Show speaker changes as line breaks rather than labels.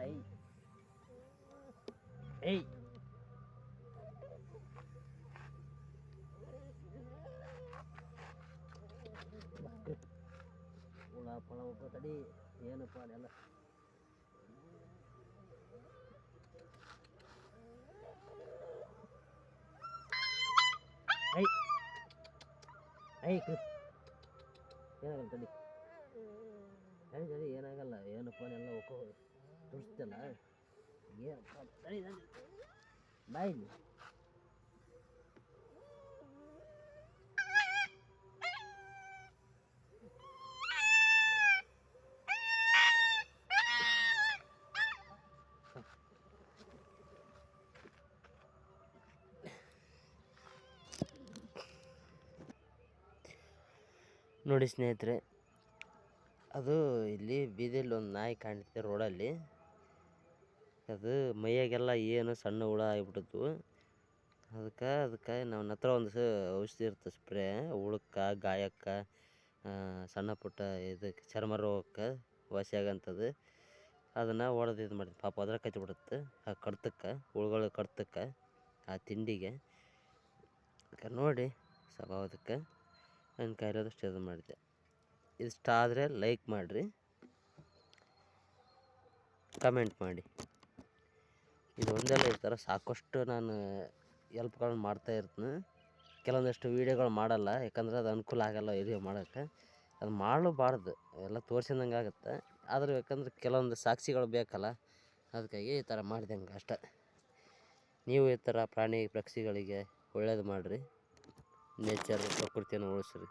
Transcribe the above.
I ಏಯ್ ಹುಳ ಪಳ ಒಬ್ಬ ತಡಿ ಏನಪ್ಪ ಅದೆಲ್ಲ ಐ ಐ ಏನಾಗಲ್ಲ ತಡಿ ತಡಿ ತಡಿ ಏನಾಗಲ್ಲ ಏನಪ್ಪ ಎಲ್ಲ ಒಕ್ಕೋ ತುಳಿಸ್ತಲ್ಲ ಏನಪ್ಪ ತಡಿ ತಡಿ ಬಾಯ್ ನೋಡಿ ಸ್ನೇಹಿತರೆ, ಅದು ಇಲ್ಲಿ ಬೀದಿಯಲ್ಲಿ ಒಂದು ನಾಯಿ ಕಾಣ್ತಿದೆ ರೋಡಲ್ಲಿ. ಅದು ಮೈಯಾಗೆಲ್ಲ ಏನು ಸಣ್ಣ ಹುಳ ಆಗಿಬಿಟ್ಟಿದ್ವು. ಅದಕ್ಕೆ ನನ್ನ ಹತ್ರ ಒಂದು ಔಷಧಿ ಇರ್ತದೆ ಸ್ಪ್ರೇ, ಹುಳಕ್ಕೆ ಗಾಯಕ್ಕೆ ಸಣ್ಣ ಪುಟ್ಟ ಇದಕ್ಕೆ ಚರ್ಮ ರೋಗಕ್ಕೆ ವಾಸಿ ಆಗೋಂಥದ್ದು. ಅದನ್ನು ಹೊಡೆದು ಇದು ಮಾಡಿದೆ. ಪಾಪ ಅದ್ರ ಕಚ್ಚಿಬಿಡುತ್ತೆ ಆ ಕಡ್ತಕ್ಕೆ, ಹುಳುಗಳು ಕಡ್ತಕ್ಕೆ, ಆ ತಿಂಡಿಗೆ. ಅದಕ್ಕೆ ನೋಡಿ ಸ್ವಭಾವದಕ್ಕೆ ನನ್ನ ಕೈಲಾದಷ್ಟು ಇದು ಮಾಡಿದೆ. ಇಷ್ಟ ಆದರೆ ಲೈಕ್ ಮಾಡಿರಿ, ಕಮೆಂಟ್ ಮಾಡಿ. ಇದು ಒಂದೆಲ್ಲ ಈ ಥರ ಸಾಕಷ್ಟು ನಾನು ಎಲ್ಪ್ಗಳನ್ನ ಮಾಡ್ತಾಯಿರ್ತೀನಿ. ಕೆಲವೊಂದಷ್ಟು ವೀಡಿಯೋಗಳು ಮಾಡಲ್ಲ, ಯಾಕಂದ್ರೆ ಅದು ಅನುಕೂಲ ಆಗೋಲ್ಲ ವೀಡಿಯೋ ಮಾಡೋಕ್ಕೆ. ಅದು ಮಾಡಬಾರ್ದು, ಎಲ್ಲ ತೋರ್ಸಿದಂಗೆ ಆಗುತ್ತೆ. ಆದರೂ ಯಾಕಂದ್ರೆ ಕೆಲವೊಂದು ಸಾಕ್ಷಿಗಳು ಬೇಕಲ್ಲ, ಅದಕ್ಕಾಗಿ ಈ ಥರ ಮಾಡಿದಂಗೆ ಅಷ್ಟೆ. ನೀವು ಈ ಥರ ಪ್ರಾಣಿ ಪಕ್ಷಿಗಳಿಗೆ ಒಳ್ಳೇದು ಮಾಡಿರಿ, ನೇಚರ್ ಪ್ರಕೃತಿಯನ್ನು ಉಳಿಸ್ರಿ.